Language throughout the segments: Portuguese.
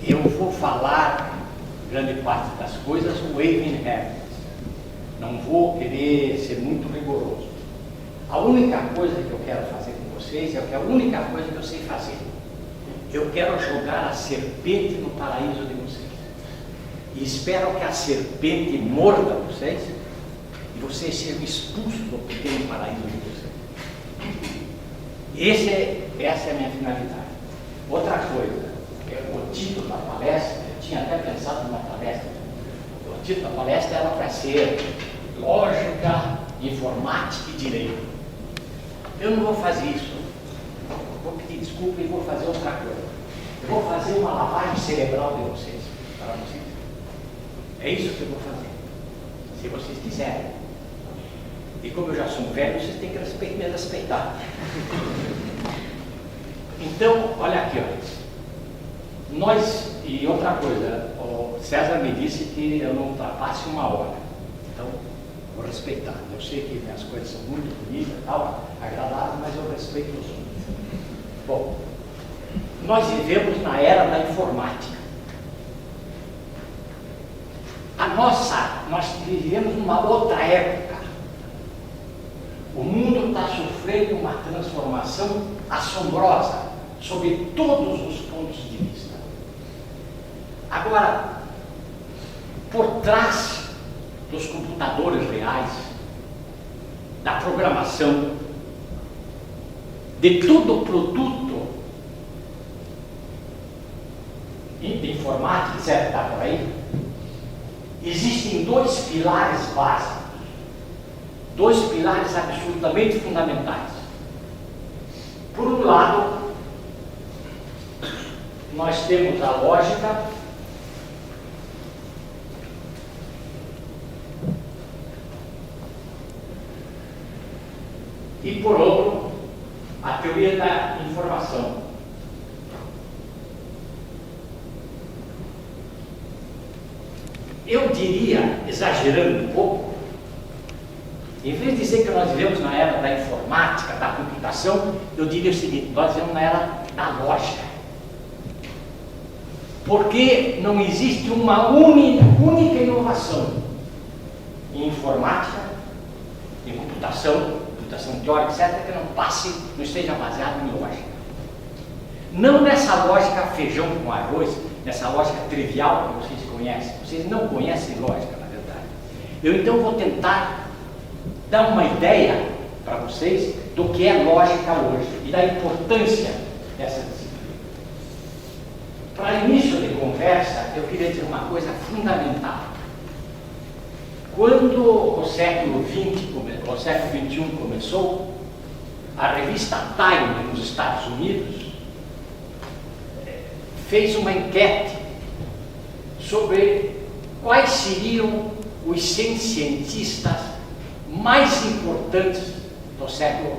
eu vou falar grande parte das coisas wave inherent. Não vou querer ser muito rigoroso. A única coisa que eu quero fazer com vocês é a única coisa que eu sei fazer. Eu quero jogar a serpente no paraíso de vocês. E espero que a serpente morda vocês e vocês sejam expulsos do pequeno paraíso de vocês. Essa é a minha finalidade. Outra coisa, o título da palestra, eu tinha até pensado numa palestra. O título da palestra era para ser Lógica, Informática e Direito. Eu não vou fazer isso. Vou pedir desculpa e vou fazer outra coisa. Eu vou fazer uma lavagem cerebral de vocês, para vocês. É isso que eu vou fazer, se vocês quiserem. E como eu já sou um velho, vocês têm que me respeitar. Então, olha aqui, olha. E outra coisa, o César me disse que eu não ultrapasse 1 hora. Então, vou respeitar. Eu sei que minhas coisas são muito bonitas, tal, agradáveis, mas eu respeito os outros. Bom, nós vivemos na era da informática. Nós vivemos numa outra época. O mundo está sofrendo uma transformação assombrosa, sob todos os pontos de vista. Agora, por trás dos computadores reais, da programação, de todo o produto de informática, etc., está por aí, existem 2 pilares básicos, 2 pilares absolutamente fundamentais. Por um lado, nós temos a lógica, e por outro, a teoria da informação. Eu diria, exagerando um pouco, em vez de dizer que nós vivemos na era da informática, da computação, eu diria o seguinte: nós vivemos na era da lógica. Porque não existe uma única inovação em informática, em computação teórica, etc., que não esteja baseado em lógica. Não nessa lógica feijão com arroz, nessa lógica trivial que vocês conhecem. Vocês não conhecem lógica, na verdade. Eu então vou tentar dar uma ideia para vocês do que é lógica hoje e da importância dessa disciplina. Para início de conversa, eu queria dizer uma coisa fundamental. Quando o século XXI começou, a revista Time, nos Estados Unidos, fez uma enquete sobre quais seriam os 100 cientistas mais importantes do século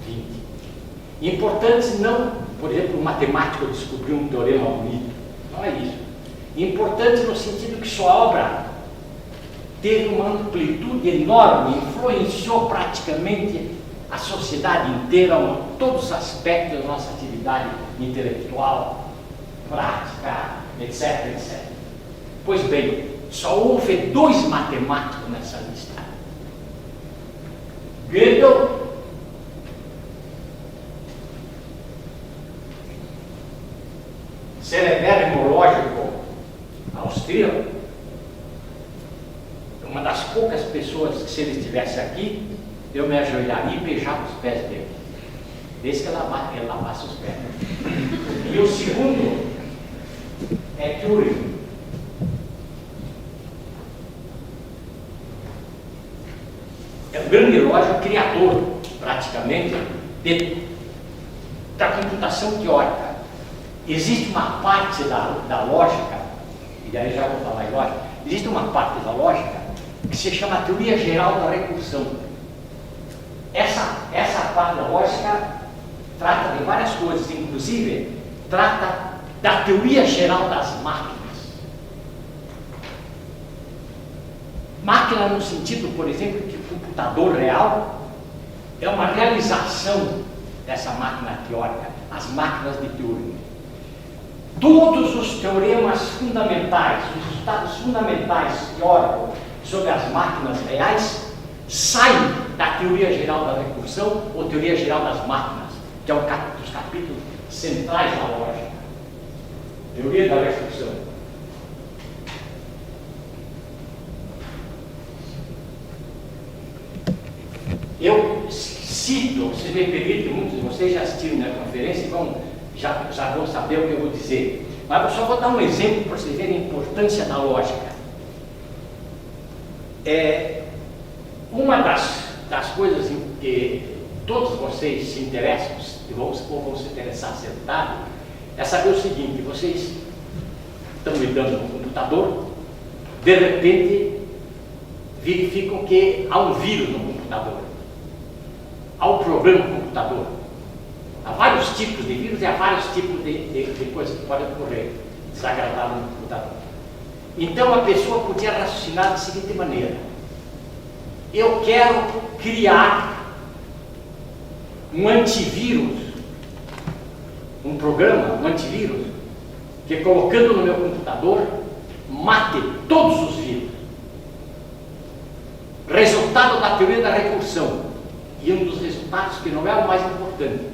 XX. Importantes não, por exemplo, um matemático descobriu um teorema bonito, não é isso. Importantes no sentido que sua obra teve uma amplitude enorme, influenciou praticamente a sociedade inteira, em todos os aspectos da nossa atividade intelectual, prática, etc., etc. Pois bem, só houve 2 matemáticos nessa lista. Gödel cerebérrimo lógico austríaco, uma das poucas pessoas que, se ele estivesse aqui, eu me ajoelharia e beijava os pés dele, desde que ele lavasse os pés. E o segundo é Turing. É o grande lógico criador, praticamente, da computação teórica. Existe uma parte da lógica, e daí já vou falar em lógica, existe uma parte da lógica que se chama teoria geral da recursão. Essa parte da lógica trata de várias coisas, inclusive trata da teoria geral das máquinas. Máquina no sentido, por exemplo, que o computador real é uma realização dessa máquina teórica, as máquinas de Turing. todos os teoremas fundamentais, os resultados fundamentais teóricos sobre as máquinas reais saem da teoria geral da recursão ou teoria geral das máquinas, que é um dos capítulos centrais da lógica. Teoria da recursão. Eu cito, se me permitem, muitos de vocês já assistiram na conferência e já vão saber o que eu vou dizer. Mas eu só vou dar um exemplo para vocês verem a importância da lógica. Uma das coisas em que todos vocês se interessam, ou vão se interessar sentado, é saber o seguinte: vocês estão lidando com o computador, de repente verificam que há um vírus no computador, há um problema no computador. Há vários tipos de vírus e há vários tipos de coisas que podem ocorrer desagradáveis no computador. Então a pessoa podia raciocinar da seguinte maneira: eu quero criar um antivírus, um programa, um antivírus, que colocando no meu computador, mate todos os vírus. Resultado da teoria da recursão. E um dos resultados, que não é o mais importante: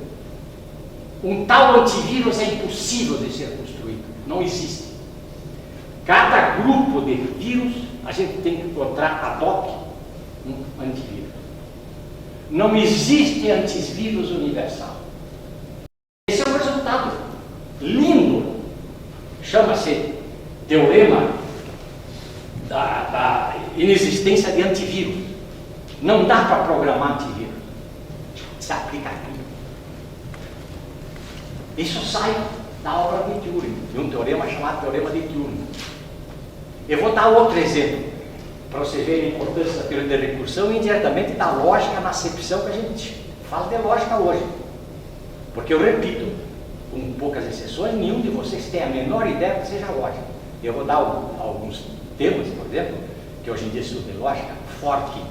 um tal antivírus é impossível de ser construído, não existe. Cada grupo de vírus, a gente tem que encontrar ad hoc um antivírus. Não existe antivírus universal. Esse é um resultado lindo, chama-se teorema da inexistência de antivírus. Não dá para programar antivírus. Se aplica a tudo. Isso sai da obra de Turing, de um teorema chamado teorema de Turing. Eu vou dar outro exemplo, para vocês verem a importância da teoria da recursão e indiretamente da lógica na acepção que a gente fala de lógica hoje. Porque eu repito, com poucas exceções, nenhum de vocês tem a menor ideia que seja lógica. Eu vou dar alguns temas, por exemplo, que hoje em dia estudo de lógica. Forking.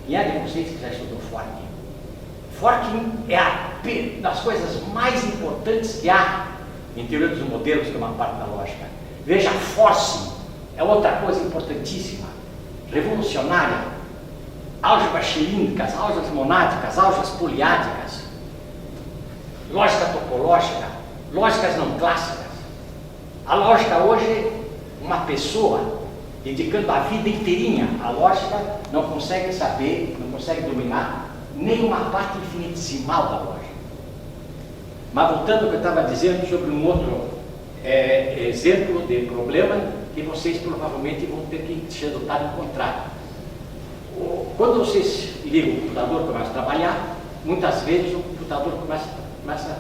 Quem é de vocês que já estudou Forking? Forking é das coisas mais importantes que há em teoria dos modelos, que é uma parte da lógica. Veja, forcing é outra coisa importantíssima, revolucionária. Álgebras cilíndricas, álgebras monádicas, álgebras poliádicas, lógica topológica, lógicas não clássicas. A lógica hoje, uma pessoa dedicando a vida inteirinha à lógica, não consegue saber, não consegue dominar nenhuma parte infinitesimal da lógica. Mas voltando ao que eu estava dizendo sobre um outro exemplo de problema que vocês provavelmente vão ter que ser dotado de encontrar. Quando vocês ligam o computador e começam a trabalhar, muitas vezes o computador começa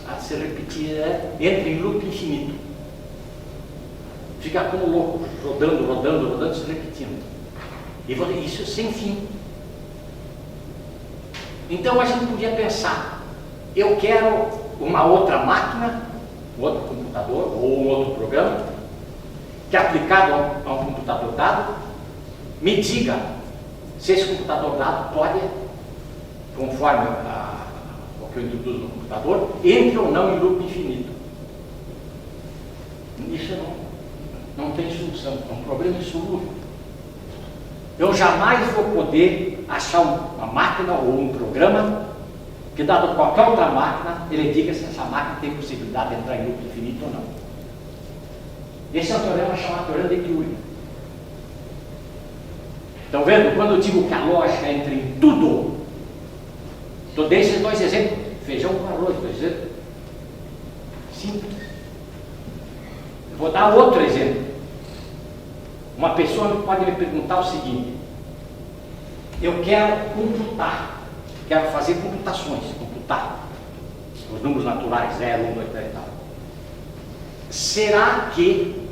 a se repetir, entra em loop infinito. Fica como louco, rodando, se repetindo. E isso sem fim. Então a gente podia pensar: eu quero uma outra máquina, um outro computador ou um outro programa, que aplicado a um computador dado, me diga se esse computador dado pode, conforme o que eu introduzo no computador, entre ou não em loop infinito. Isso não tem solução, é um problema insolúvel. Eu jamais vou poder achar uma máquina ou um programa que, dado qualquer outra máquina, ele diga se essa máquina tem possibilidade de entrar em loop infinito ou não. Esse é um teorema chamado teorema de Turing. Estão vendo? Quando eu digo que a lógica entra em tudo, estou dando esses dois exemplos: feijão com arroz, por exemplo. Simples. Eu vou dar outro exemplo. Uma pessoa pode me perguntar o seguinte: eu quero computar, quero fazer computações, computar os números naturais, 0, 1, 2, 3 e tal. Será que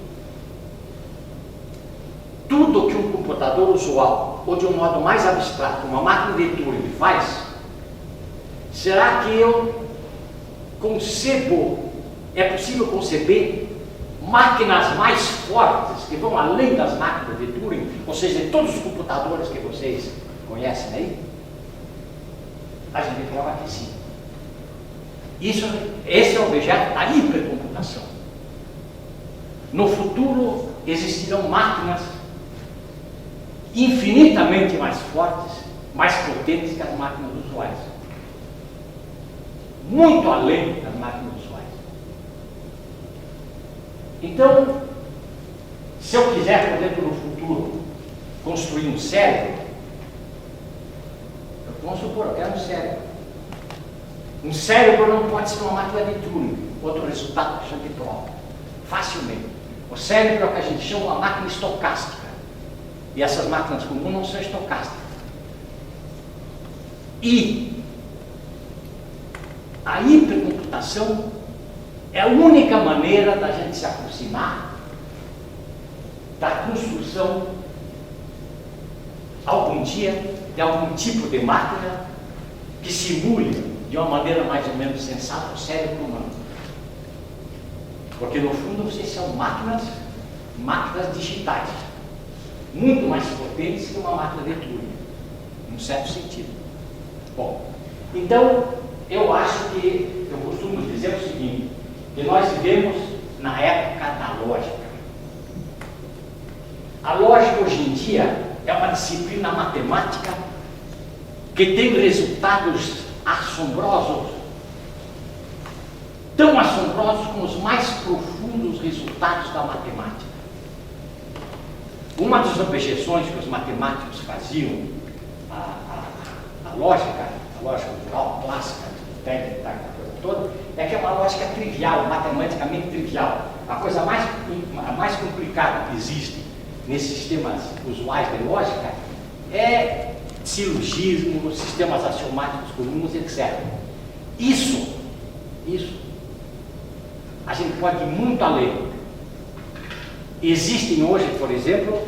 tudo que um computador usual, ou de um modo mais abstrato, uma máquina de Turing faz, será que eu concebo, é possível conceber máquinas mais fortes, que vão além das máquinas de Turing, ou seja, de todos os computadores que vocês conhecem aí? A gente prova que sim. Esse é o objeto da hipercomputação. No futuro existirão máquinas infinitamente mais fortes, mais potentes que as máquinas usuais. Muito além das máquinas usuais. Então, se eu quiser, por exemplo, no futuro, construir um cérebro, vamos supor, eu quero um cérebro. Um cérebro não pode ser uma máquina de Turing, outro resultado que chama de prova. Facilmente. O cérebro é o que a gente chama uma máquina estocástica. E essas máquinas comuns não são estocásticas. E a hipercomputação é a única maneira da gente se aproximar da construção, algum dia, de algum tipo de máquina que simule de uma maneira mais ou menos sensata o cérebro humano. Porque no fundo vocês são máquinas digitais, muito mais potentes que uma máquina de Turing, num certo sentido. Bom, então eu acho que, eu costumo dizer o seguinte, que nós vivemos na época da lógica. A lógica hoje em dia é uma disciplina matemática que tem resultados assombrosos, tão assombrosos como os mais profundos resultados da matemática. Uma das objeções que os matemáticos faziam à lógica natural, clássica, técnica, a coisa toda, é que é uma lógica trivial, matematicamente trivial. A coisa mais complicada que existe nesses sistemas usuais de lógica é silogismo, sistemas axiomáticos comuns, etc. Isso, a gente pode ir muito além. Existem hoje, por exemplo,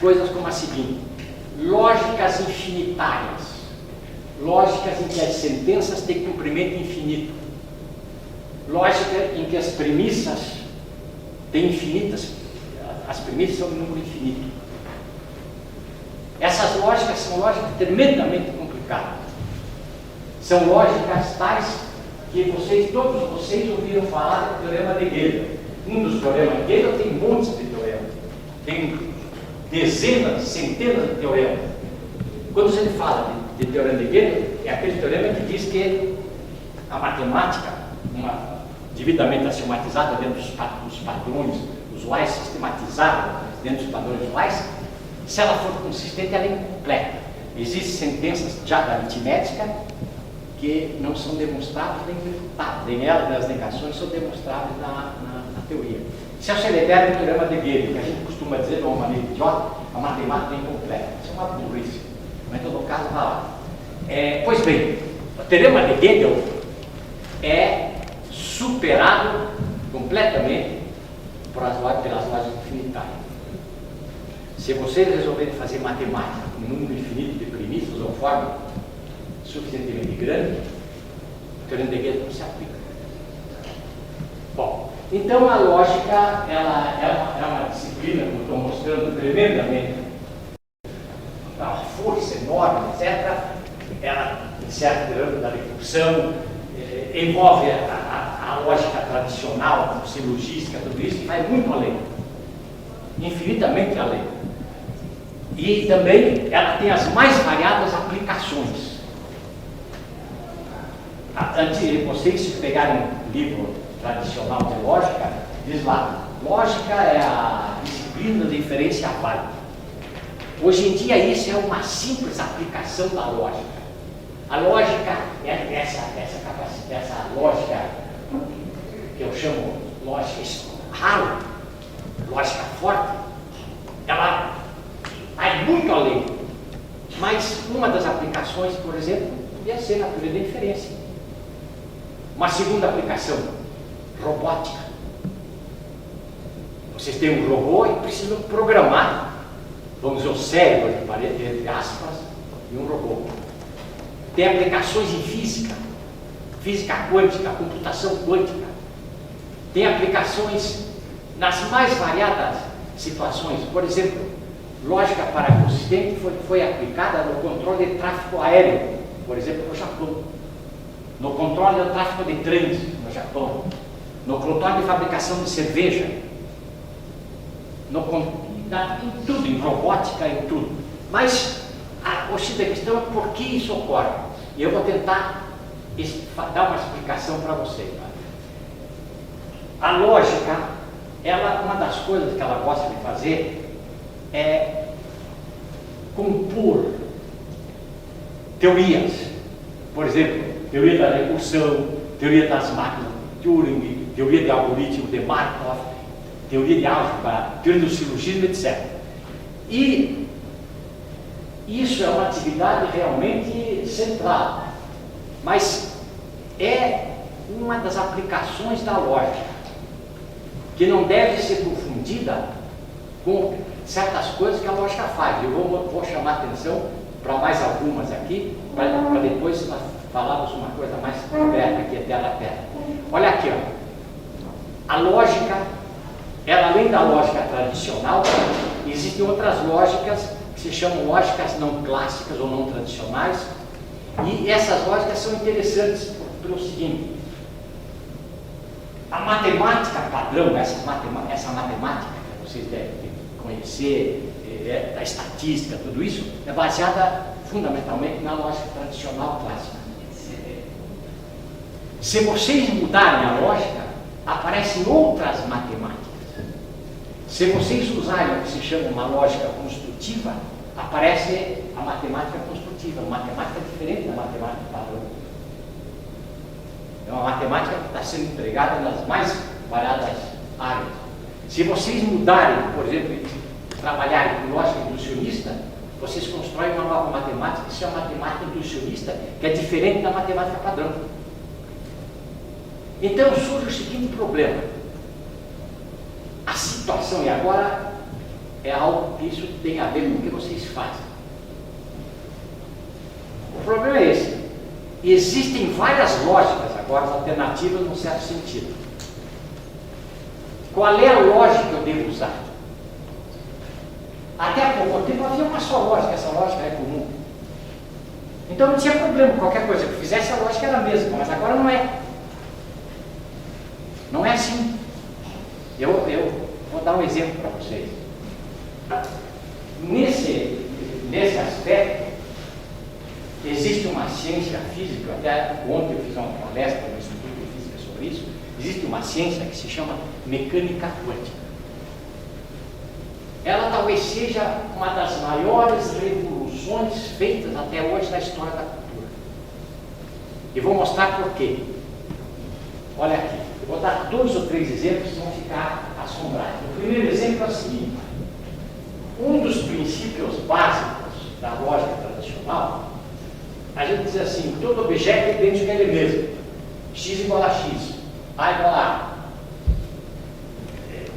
coisas como a seguinte: lógicas infinitárias, lógicas em que as sentenças têm comprimento infinito, lógica em que as premissas têm infinitas, as premissas são um número infinito. Essas lógicas são lógicas tremendamente complicadas. São lógicas tais que todos vocês ouviram falar do teorema de Gödel. Um dos teoremas de Gödel tem montes de teoremas. Tem dezenas, centenas de teoremas. Quando se fala de teorema de Gödel, é aquele teorema que diz que a matemática, devidamente axiomatizada dentro dos padrões usuais, sistematizada dentro dos padrões usuais, se ela for consistente, ela é incompleta. Existem sentenças já da aritmética que não são demonstráveis nem refutadas, nem elas, nem as negações, são demonstráveis na teoria. Se eu celebrar o teorema de Gödel, que a gente costuma dizer de uma maneira idiota, a matemática é incompleta. Isso é uma burrice. Mas em todo caso, vai lá. Pois bem, o teorema de Gödel é superado completamente pelas lógicas infinitárias. Se vocês resolverem fazer matemática com um número infinito de premissas ou forma suficientemente grande, o teorema de Gödel não se aplica. Bom, então a lógica ela é uma disciplina, como estou mostrando, tremendamente, uma força enorme, etc. Ela, em certo grau da recursão, envolve a lógica tradicional, silogística, tudo isso, e vai muito além, infinitamente além. E também ela tem as mais variadas aplicações. Vocês, se pegarem um livro tradicional de lógica, diz lá, lógica é a disciplina de inferência válida. Hoje em dia isso é uma simples aplicação da lógica. A lógica é essa lógica que eu chamo lógica rara, lógica forte, ela vai muito além. Mas uma das aplicações, por exemplo, podia ser na teoria da inferência. Uma segunda aplicação, robótica. Vocês têm um robô e precisam programar, vamos dizer, o cérebro, entre aspas, e um robô. Tem aplicações em física, física quântica, computação quântica. Tem aplicações nas mais variadas situações. Por exemplo, lógica paraconsistente foi aplicada no controle de tráfego aéreo, por exemplo, no Japão. No controle do tráfego de trens no Japão. No controle de fabricação de cerveja em tudo, em robótica, em tudo. Mas a questão é por que isso ocorre. E eu vou tentar dar uma explicação para vocês. A lógica, uma das coisas que ela gosta de fazer é compor teorias. Por exemplo, teoria da recursão, teoria das máquinas de Turing, teoria de algoritmo de Markov, teoria de álgebra, teoria do silogismo, etc. E isso é uma atividade realmente central, mas é uma das aplicações da lógica, que não deve ser confundida com certas coisas que a lógica faz. Eu vou chamar atenção para mais algumas aqui, para depois nós falarmos uma coisa mais concreta aqui, tela a tela. Olha aqui, ó. A lógica, além da lógica tradicional, existem outras lógicas que se chamam lógicas não clássicas ou não tradicionais, e essas lógicas são interessantes pelo seguinte: a matemática padrão, essa matemática que vocês devem conhecer, da estatística, tudo isso, é baseada fundamentalmente na lógica tradicional clássica. Se vocês mudarem a lógica, aparecem outras matemáticas. Se vocês usarem o que se chama uma lógica construtiva, aparece a matemática construtiva, uma matemática diferente da matemática padrão. É uma matemática que está sendo empregada nas mais variadas áreas. Se vocês mudarem, por exemplo, trabalharem com lógica inducionista, vocês constroem uma nova matemática, que se chama matemática inducionista, que é diferente da matemática padrão. Então surge o seguinte problema: a situação, e agora é algo que isso tem a ver com o que vocês fazem. O problema é esse: existem várias lógicas agora alternativas num certo sentido. Qual é a lógica que eu devo usar? Até há pouco tempo havia uma só lógica, essa lógica é comum. Então não tinha problema, qualquer coisa que fizesse a lógica era a mesma, mas agora não é. Não é assim. Eu vou dar um exemplo para vocês. Nesse aspecto, existe uma ciência física, até ontem eu fiz uma palestra no Instituto de Física sobre isso, existe uma ciência que se chama mecânica quântica. Ela talvez seja uma das maiores revoluções feitas até hoje na história da cultura. E vou mostrar por quê. Olha aqui, eu vou dar 2 ou 3 exemplos que vão ficar assombrados. O primeiro exemplo é o seguinte: um dos princípios básicos da lógica tradicional, a gente diz assim: todo objeto é idêntico a ele mesmo. X igual a X, A igual a A.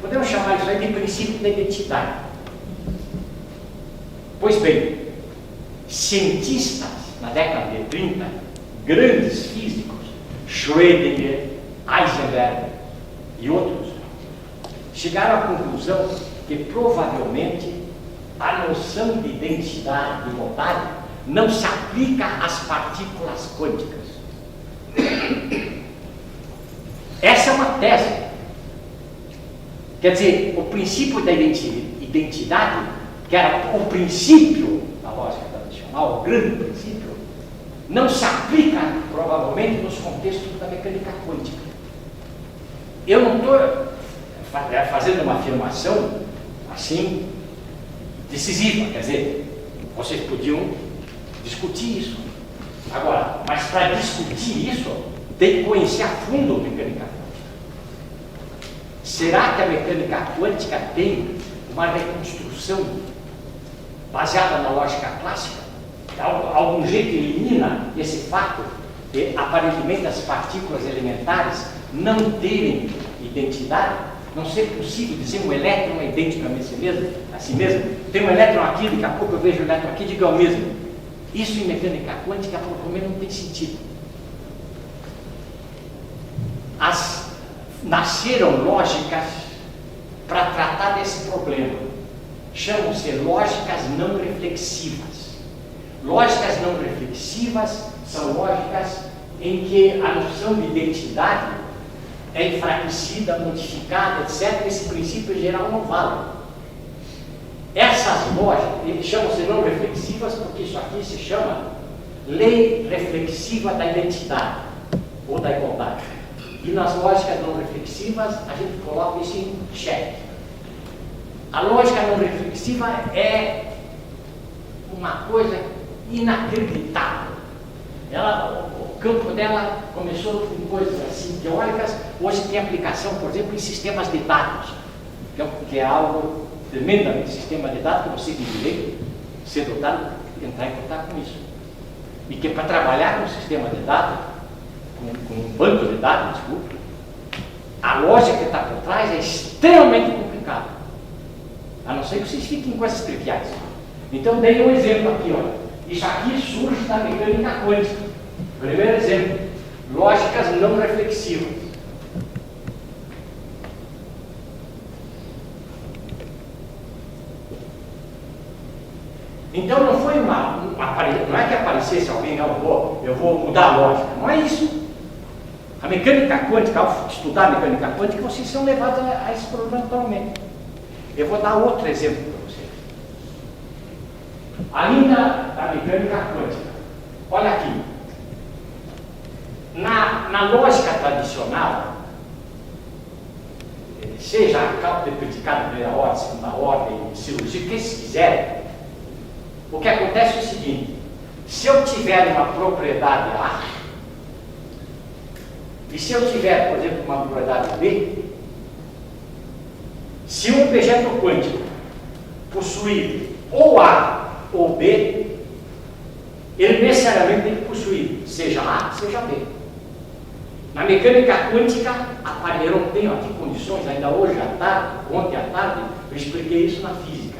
Podemos chamar isso aí de princípio da identidade. Pois bem, cientistas na década de 30, grandes físicos, Schrödinger, Heisenberg e outros, chegaram à conclusão que provavelmente a noção de identidade de vontade não se aplica às partículas quânticas. Essa é uma tese. Quer dizer, o princípio da identidade, que era o princípio da lógica tradicional, o grande princípio, não se aplica provavelmente nos contextos da mecânica quântica. Eu não estou fazendo uma afirmação assim decisiva, quer dizer, vocês podiam discutir isso. Agora, mas para discutir isso, tem que conhecer a fundo a mecânica quântica. Será que a mecânica quântica tem uma reconstrução baseada na lógica clássica? De algum jeito elimina esse fato de aparentemente as partículas elementares não terem identidade? Não ser possível dizer um elétron é idêntico a si mesmo? Tem um elétron aqui, daqui a pouco eu vejo o elétron aqui e digo é o mesmo. Isso em mecânica quântica provavelmente não tem sentido. Nasceram lógicas para tratar desse problema. Chamam-se lógicas não reflexivas. Lógicas não reflexivas são lógicas em que a noção de identidade é enfraquecida, modificada, etc. Esse princípio geral não vale. Essas lógicas chamam-se não reflexivas porque isso aqui se chama lei reflexiva da identidade ou da igualdade. E nas lógicas não reflexivas a gente coloca isso em xeque. A lógica não reflexiva é uma coisa inacreditável. O campo dela começou com coisas assim teóricas, hoje tem aplicação, por exemplo, em sistemas de dados, que é algo tremendamente sistema de dados que você tem direito, ser dotado, entrar em contato com isso. E que para trabalhar com um sistema de dados, com um banco de dados, desculpe, a lógica que está por trás é extremamente complicada. A não ser que vocês fiquem em coisas triviais. Então, dei um exemplo aqui, olha. Isso aqui surge da mecânica quântica. Primeiro exemplo, lógicas não reflexivas. Então não foi não é que aparecesse alguém, não, eu vou mudar a lógica, não é isso. A mecânica quântica, ao estudar a mecânica quântica, vocês são levados a esse problema totalmente. Eu vou dar outro exemplo para vocês. Ainda da mecânica quântica. Olha aqui. Na lógica tradicional, seja cálculo de predicado, primeira ordem, segunda ordem, cirurgia, o que vocês quiserem, o que acontece é o seguinte: se eu tiver uma propriedade A, e se eu tiver, por exemplo, uma propriedade B, se um objeto quântico possuir ou A ou B, ele necessariamente tem que possuir seja A, seja B. Na mecânica quântica, eu não tenho aqui condições, ainda hoje à tarde, ontem à tarde, eu expliquei isso na física.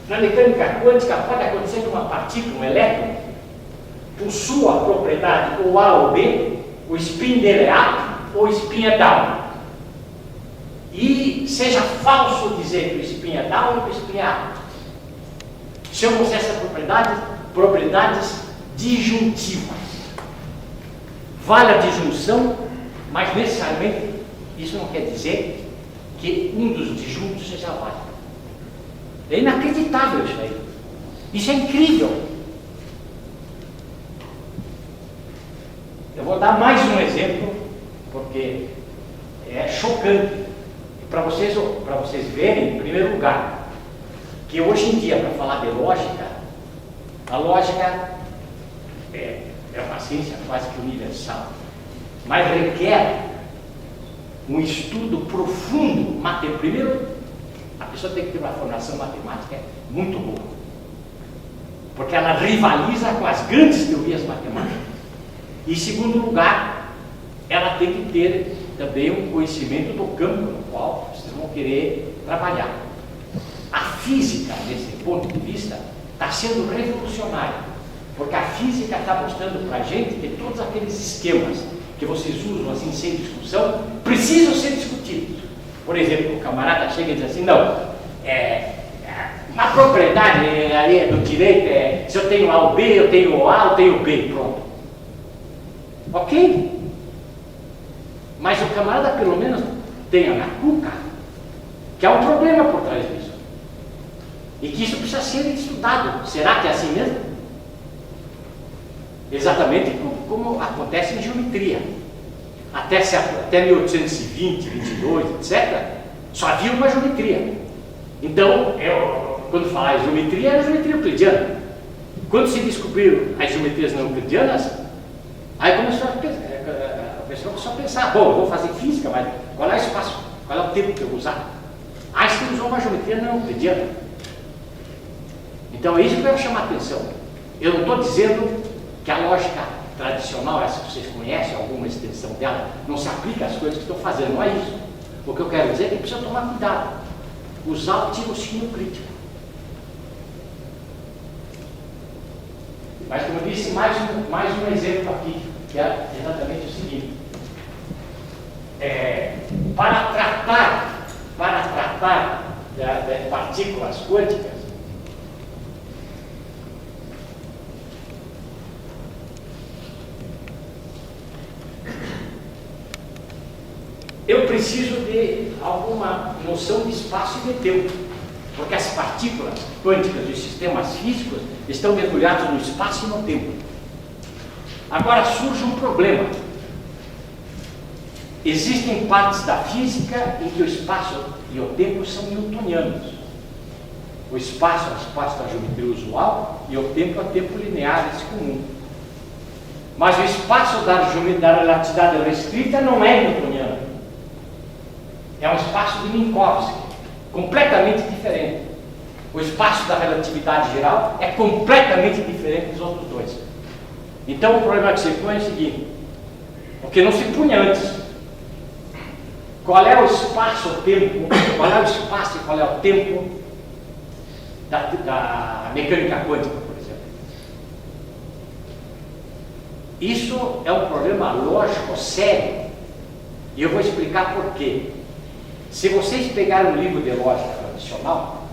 Na mecânica quântica pode acontecer que uma partícula, um elétron, possua a propriedade ou A ou B, o spin dele é up ou o spin é down. E seja falso dizer que o spin é down ou que o spin é up. Chamamos essas propriedades disjuntivas. Vale a disjunção, mas necessariamente isso não quer dizer que um dos disjuntos seja válido. É inacreditável isso aí. Isso é incrível. Eu vou dar mais um exemplo, porque é chocante. Para vocês verem, em primeiro lugar, que hoje em dia, para falar de lógica, a lógica é uma ciência quase que universal, mas requer um estudo profundo. Primeiro, a pessoa tem que ter uma formação matemática muito boa, porque ela rivaliza com as grandes teorias matemáticas. E, em segundo lugar, ela tem que ter também um conhecimento do campo no qual vocês vão querer trabalhar. A física, desse ponto de vista, está sendo revolucionária, porque a física está mostrando para a gente que todos aqueles esquemas que vocês usam assim sem discussão precisam ser discutidos. Por exemplo, o camarada chega e diz assim: não, uma propriedade ali do direito se eu tenho A ou B, eu tenho A, eu tenho B, pronto. Ok? Mas o camarada pelo menos tenha na cuca que há um problema por trás disso. E que isso precisa ser estudado. Será que é assim mesmo? Exatamente como acontece em geometria. Até 1820, 22, etc., só havia uma geometria. Então, quando falar em geometria, era geometria euclidiana. Quando se descobriram as geometrias não euclidianas, aí começou a pensar: bom, eu vou fazer física, mas qual é o espaço? Qual é o tempo que eu vou usar? Einstein usou uma geometria não euclidiana. Então é isso que eu quero chamar a atenção. Eu não estou dizendo que a lógica tradicional, essa que vocês conhecem, alguma extensão dela, não se aplica às coisas que estão fazendo, não é isso. O que eu quero dizer é que precisa tomar cuidado, usar o tirocínio crítico. Mas, como eu disse, mais um exemplo aqui, que é exatamente o seguinte: para tratar de partículas quânticas, eu preciso de alguma noção de espaço e de tempo, porque as partículas quânticas dos sistemas físicos estão mergulhados no espaço e no tempo. Agora surge um problema. Existem partes da física em que o espaço e o tempo são newtonianos. O espaço é o espaço da geometria usual e o tempo é o tempo linear, esse comum. Mas o espaço da relatividade restrita não é newtoniano. É um espaço de Minkowski, completamente diferente. O espaço da relatividade geral é completamente diferente dos outros dois. Então o problema que se põe é o seguinte, porque não se punha antes. Qual é o espaço-tempo, qual é o espaço e qual é o tempo da mecânica quântica, por exemplo? Isso é um problema lógico sério, e eu vou explicar por quê. Se vocês pegarem um livro de lógica tradicional,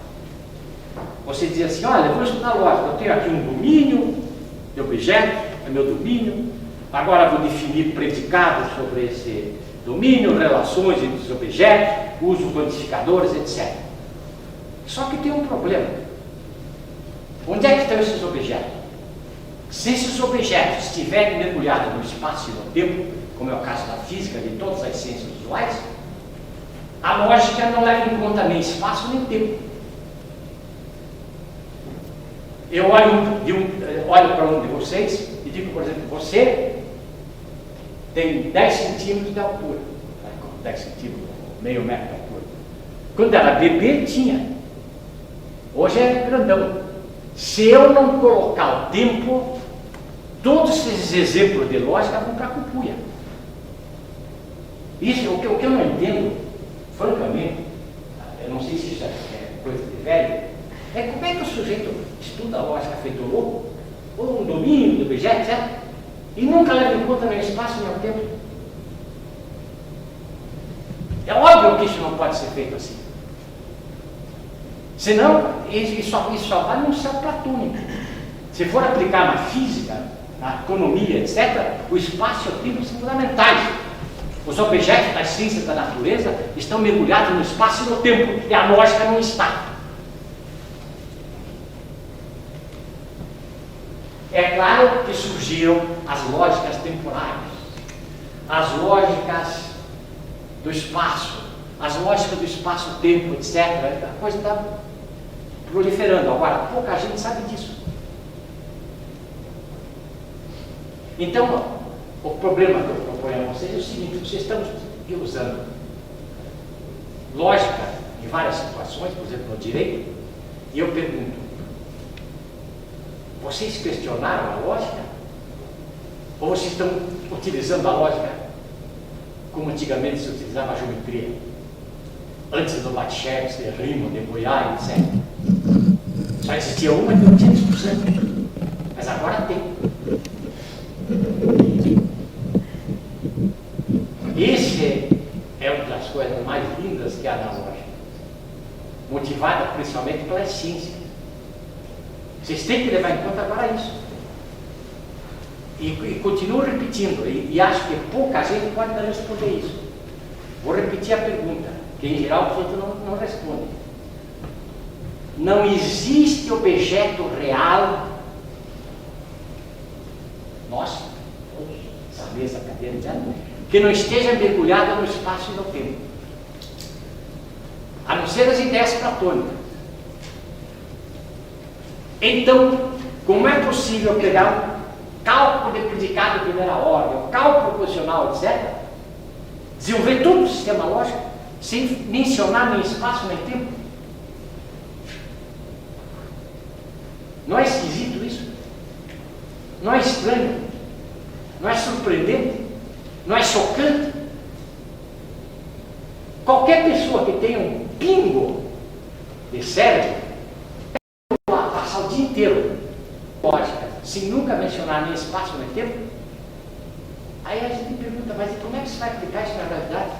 você diz assim, olha, eu vou estudar lógica, eu tenho aqui um domínio de objeto, é meu domínio, agora vou definir predicados sobre esse domínio, relações entre os objetos, uso quantificadores, etc. Só que tem um problema. Onde é que estão esses objetos? Se esses objetos estiverem mergulhados no espaço e no tempo, como é o caso da física, de todas as ciências visuais, a lógica não leva em conta nem espaço nem tempo. Eu olho para um de vocês e digo, por exemplo, você tem 10 centímetros de altura, 10 centímetros, meio metro de altura. Quando era bebê, tinha. Hoje é grandão. Se eu não colocar o tempo, todos esses exemplos de lógica vão para a cupuia. Isso, o que eu não entendo, francamente, eu não sei se isso é coisa de velho, é como é que o sujeito estuda a lógica feito louco, ou um domínio do objeto, certo? E nunca leva em conta nem o espaço nem o tempo. É óbvio que isso não pode ser feito assim. Senão, isso só vai num céu platônico. Se for aplicar na física, na economia, etc., o espaço e o tempo são fundamentais. Os objetos das ciências da natureza estão mergulhados no espaço e no tempo, e a lógica não está. É claro que surgiram as lógicas temporais, as lógicas do espaço, as lógicas do espaço-tempo, etc. A coisa está proliferando. Agora, pouca gente sabe disso. Então, o problema que eu proponho a vocês é o seguinte: vocês estão usando lógica em várias situações, por exemplo, no direito, e eu pergunto, vocês questionaram a lógica? Ou vocês estão utilizando a lógica como antigamente se utilizava a geometria? Antes do Lachevsky, Riemann, de Boyai, etc. Só existia uma que não tinha discussão. Mas agora tem. Esse é uma das coisas mais lindas que há na lógica, motivada principalmente pelas ciências. Vocês têm que levar em conta agora isso. E continuo repetindo, e acho que pouca gente pode responder isso. Vou repetir a pergunta, que em geral o outro não responde. Não existe objeto real, nossa, essa mesa, cadeira, etc., que não esteja mergulhado no espaço e no tempo. A não ser as ideias platônicas. Então, como é possível pegar um cálculo de predicado de primeira ordem, um cálculo proposicional, etc., desenvolver todo o sistema lógico, sem mencionar nem espaço nem tempo? Não é esquisito isso? Não é estranho? Não é surpreendente? Não é chocante? Qualquer pessoa que tenha um pingo de cérebro passar o dia inteiro lógica, sem nunca mencionar nem espaço nem tempo. Aí a gente pergunta, mas como é que você vai aplicar isso na realidade?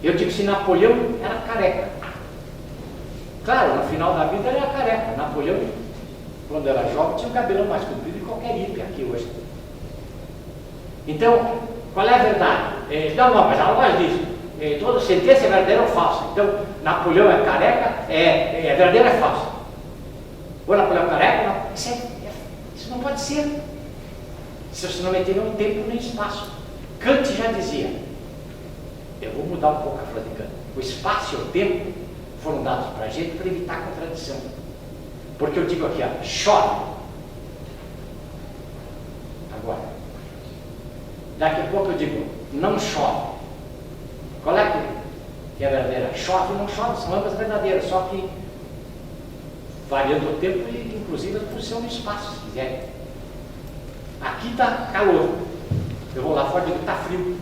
Eu digo, se Napoleão era careca. Claro, no final da vida ele era careca. Napoleão, quando era jovem, tinha um cabelão mais comprido que qualquer hippie aqui hoje. Então, qual é a verdade? Não, mas ela gosta disso. Toda sentença é verdadeira ou falsa. Então, Napoleão é careca, é verdadeira ou é falsa? Ou Napoleão é careca? Não. Isso não pode ser. Se você não meter nem tempo nem espaço. Kant já dizia, eu vou mudar um pouco a frase de Kant, o espaço e o tempo foram dados para a gente para evitar a contradição. Porque eu digo aqui, ó, chove. Agora, daqui a pouco eu digo, não chove. Qual é que é verdadeira? Chove ou não chove, são ambas verdadeiras, só que variando o tempo e inclusive a posição no espaço, se quiser. Aqui está calor, eu vou lá fora e digo que está frio.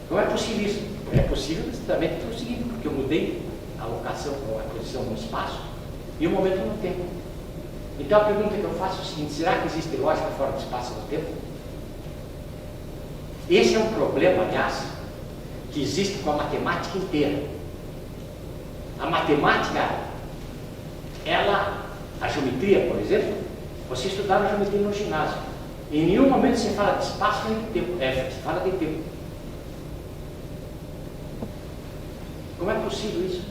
Não é possível isso. É possível também pelo seguinte, porque eu mudei a locação, a posição no espaço e o momento no tempo. Então a pergunta que eu faço é o seguinte: será que existe lógica fora do espaço e do tempo? Esse é um problema, aliás, que existe com a matemática inteira. A matemática, a geometria, por exemplo, você estudava geometria no ginásio. Em nenhum momento você fala de espaço nem de tempo. Você fala de tempo. Como é possível isso?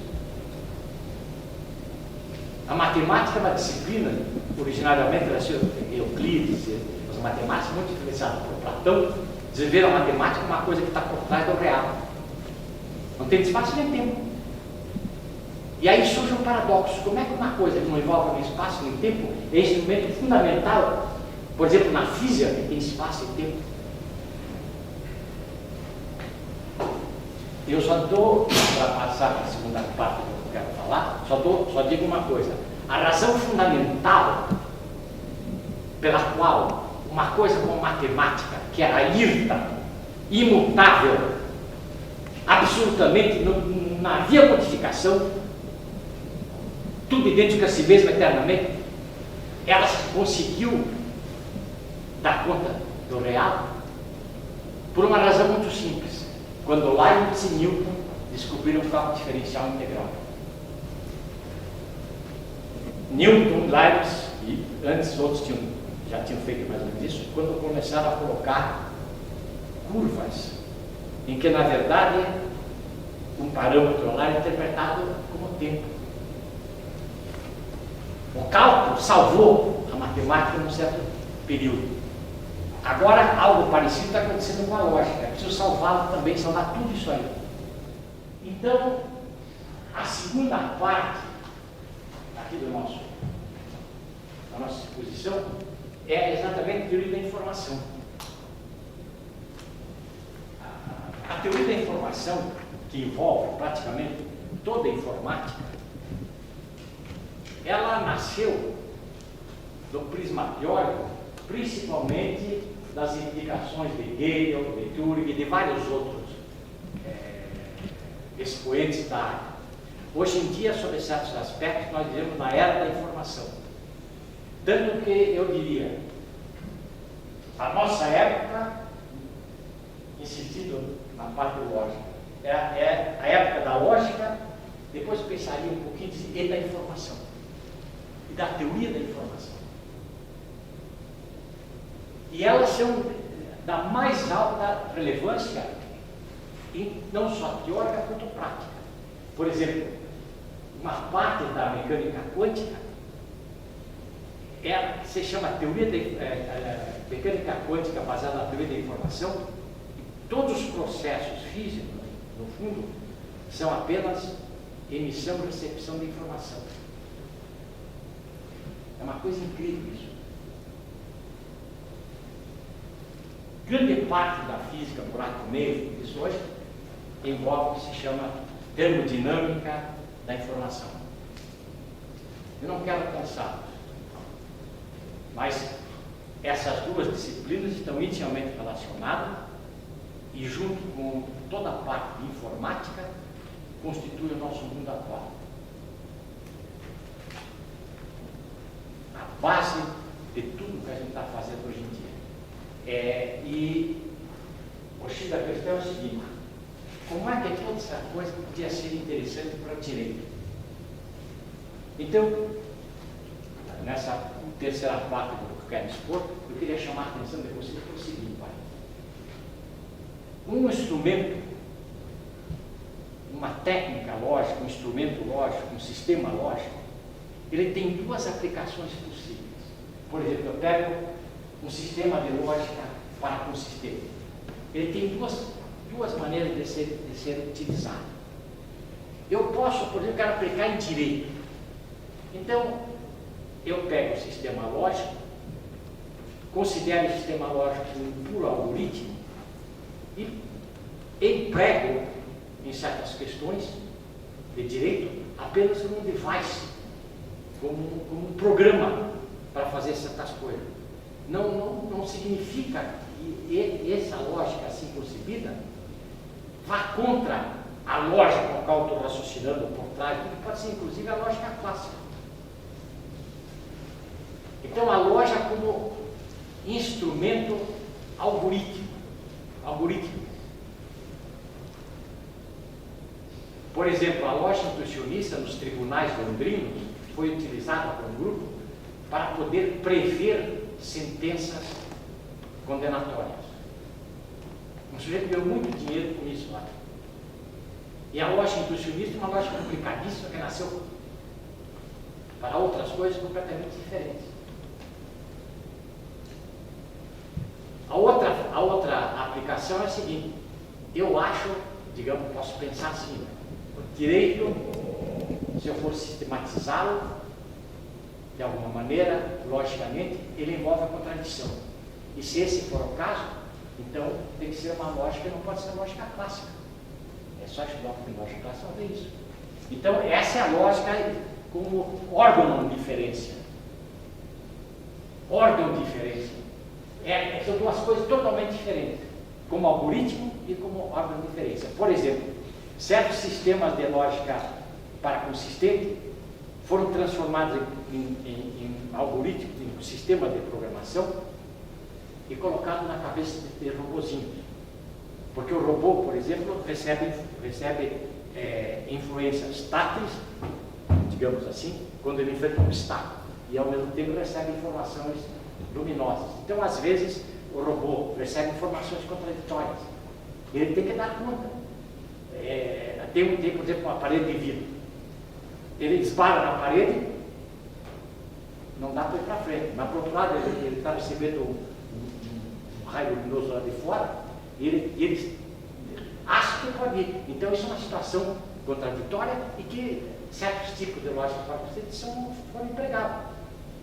A matemática é uma disciplina, originariamente era Euclides, os matemáticos muito influenciados por Platão, desenvolveram a matemática como uma coisa que está por trás do real. Não tem espaço nem tempo. E aí surge um paradoxo. Como é que uma coisa que não envolve nem espaço nem tempo é instrumento fundamental, por exemplo, na física, que tem espaço e tempo? Eu só dou, para passar para a segunda parte do que eu quero falar, só digo uma coisa. A razão fundamental pela qual uma coisa como matemática, que era irta, imutável, absolutamente, não havia modificação, tudo idêntico a si mesmo eternamente, ela conseguiu dar conta do real por uma razão muito simples. Quando Leibniz e Newton descobriram o cálculo diferencial integral. Newton, Leibniz e antes outros já tinham feito mais ou menos isso, quando começaram a colocar curvas em que, na verdade, um parâmetro lá é interpretado como tempo. O cálculo salvou a matemática num certo período. Agora, algo parecido está acontecendo com a lógica. É preciso salvá-la também, salvar tudo isso aí. Então, a segunda parte aqui da nossa exposição é exatamente a teoria da informação. A teoria da informação, que envolve praticamente toda a informática, ela nasceu do prisma teórico, principalmente das indicações de Gödel, de Turing e de vários outros expoentes da área. Hoje em dia, sob certos aspectos, nós vivemos na era da informação. Tanto que eu diria, a nossa época, insistindo na parte lógica, é a época da lógica, depois pensaria um pouquinho e da informação, e da teoria da informação. E elas são da mais alta relevância, não só teórica quanto prática. Por exemplo, uma parte da mecânica quântica se chama teoria da mecânica quântica baseada na teoria da informação. E todos os processos físicos, no fundo, são apenas emissão e recepção de informação. É uma coisa incrível isso. Grande parte da física por meio disso hoje envolve o que se chama termodinâmica da informação. Eu não quero cansá-los, mas essas duas disciplinas estão intimamente relacionadas e, junto com toda a parte de informática, constitui o nosso mundo atual. A base de tudo que a gente está fazendo hoje em dia. E o X da questão é o seguinte: como é que toda essa coisa podia ser interessante para o direito? Então, nessa terceira parte do que eu quero expor, eu queria chamar a atenção de vocês para o seguinte: olha, um instrumento, uma técnica lógica, um instrumento lógico, um sistema lógico, ele tem duas aplicações possíveis. Por exemplo, eu pego um sistema de lógica para consistente. Ele tem duas maneiras de ser utilizado. Eu posso, por exemplo, quero aplicar em direito. Então, eu pego o sistema lógico, considero o sistema lógico um puro algoritmo e emprego em certas questões de direito apenas um device, como um programa para fazer certas coisas. Não significa que essa lógica assim concebida vá contra a lógica com a qual eu estou raciocinando por trás, que pode ser inclusive a lógica clássica. Então, a lógica como instrumento algorítmico. Por exemplo, a lógica intuicionista nos tribunais londrinos foi utilizada por um grupo para poder prever sentenças condenatórias. Um sujeito ganhou muito dinheiro com isso lá. E a lógica intuicionista é uma lógica complicadíssima que nasceu para outras coisas completamente diferentes. A outra aplicação é a seguinte: eu acho, digamos, posso pensar assim, né? O direito, se eu for sistematizá-lo de alguma maneira, logicamente, ele envolve a contradição. E se esse for o caso, então tem que ser uma lógica, não pode ser lógica clássica. É só estudar com lógica clássica para ver isso. Então, essa é a lógica como órgão de diferença. Órgão de diferença. São duas coisas totalmente diferentes, como algoritmo e como órgão de diferença. Por exemplo, certos sistemas de lógica para consistente foram transformados em algoritmos, em sistemas de programação e colocados na cabeça de robozinhos. Porque o robô, por exemplo, recebe influências táteis, digamos assim, quando ele enfrenta um obstáculo, e ao mesmo tempo recebe informações luminosas. Então, às vezes, o robô recebe informações contraditórias. Ele tem que dar conta. Tem, por exemplo, uma parede de vidro. Ele esbarra na parede, não dá para ir para frente. Mas, por outro lado, ele está recebendo um raio luminoso lá de fora, e ele acha que pode ir. Então, isso é uma situação contraditória e que certos tipos de lógica para consistente foram empregados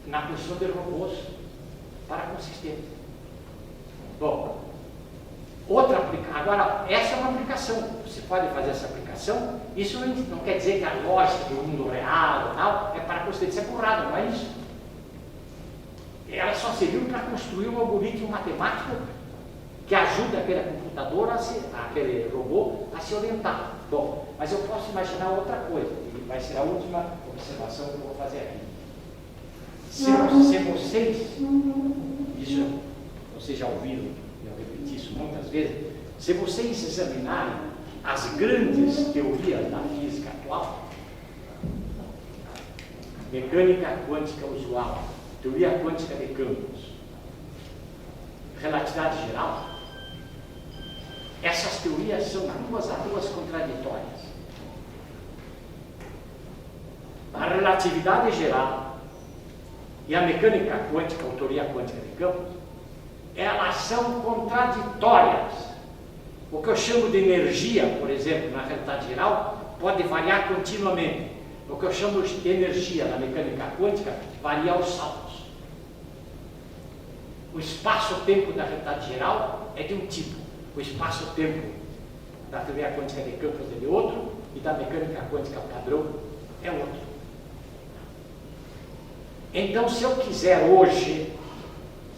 na construção de robôs para consistente. Bom, agora, essa é uma aplicação. Você pode fazer essa aplicação. Isso não quer dizer que a lógica do mundo real tal, é para consistente. Isso é burrada, não é isso. Ela só serviu para construir um algoritmo matemático que ajuda aquele computador, aquele robô, a se orientar. Bom, mas eu posso imaginar outra coisa, e vai ser a última observação que eu vou fazer aqui. Se vocês, isso vocês já ouviram, eu repeti isso muitas vezes, se vocês examinarem as grandes teorias da física atual, mecânica quântica usual, teoria quântica de campos, relatividade geral, essas teorias são duas contraditórias. A relatividade geral e a mecânica quântica, ou teoria quântica de campos, elas são contraditórias. O que eu chamo de energia, por exemplo, na realidade geral, pode variar continuamente. O que eu chamo de energia na mecânica quântica varia aos saltos. O espaço-tempo da realidade geral é de um tipo. O espaço-tempo da teoria quântica de campos é de outro, e da mecânica quântica padrão é outro. Então, se eu quiser hoje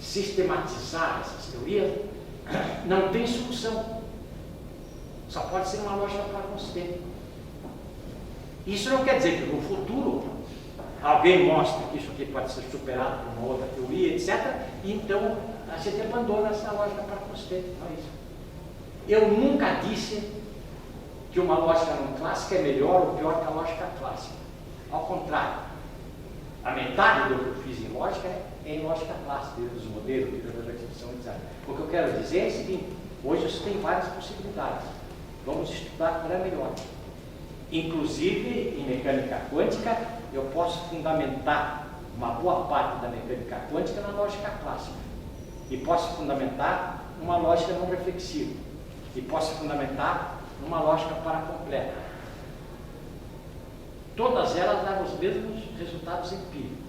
sistematizar essas teorias, não tem solução. Só pode ser uma lógica para consistente. Isso não quer dizer que no futuro alguém mostre que isso aqui pode ser superado por uma outra teoria, etc. E então a gente abandona essa lógica para consistente. Não é isso. Eu nunca disse que uma lógica não clássica é melhor ou pior que a lógica clássica. Ao contrário. A metade do que eu fiz em lógica é em lógica clássica, teoria dos modelos, teoria da restrição e design. O que eu quero dizer é o seguinte: hoje você tem várias possibilidades. Vamos estudar qual é a melhor. Inclusive, em mecânica quântica, eu posso fundamentar uma boa parte da mecânica quântica na lógica clássica. E posso fundamentar uma lógica não reflexiva. E posso fundamentar uma lógica paracompleta. Todas elas levam os mesmos resultados empíricos.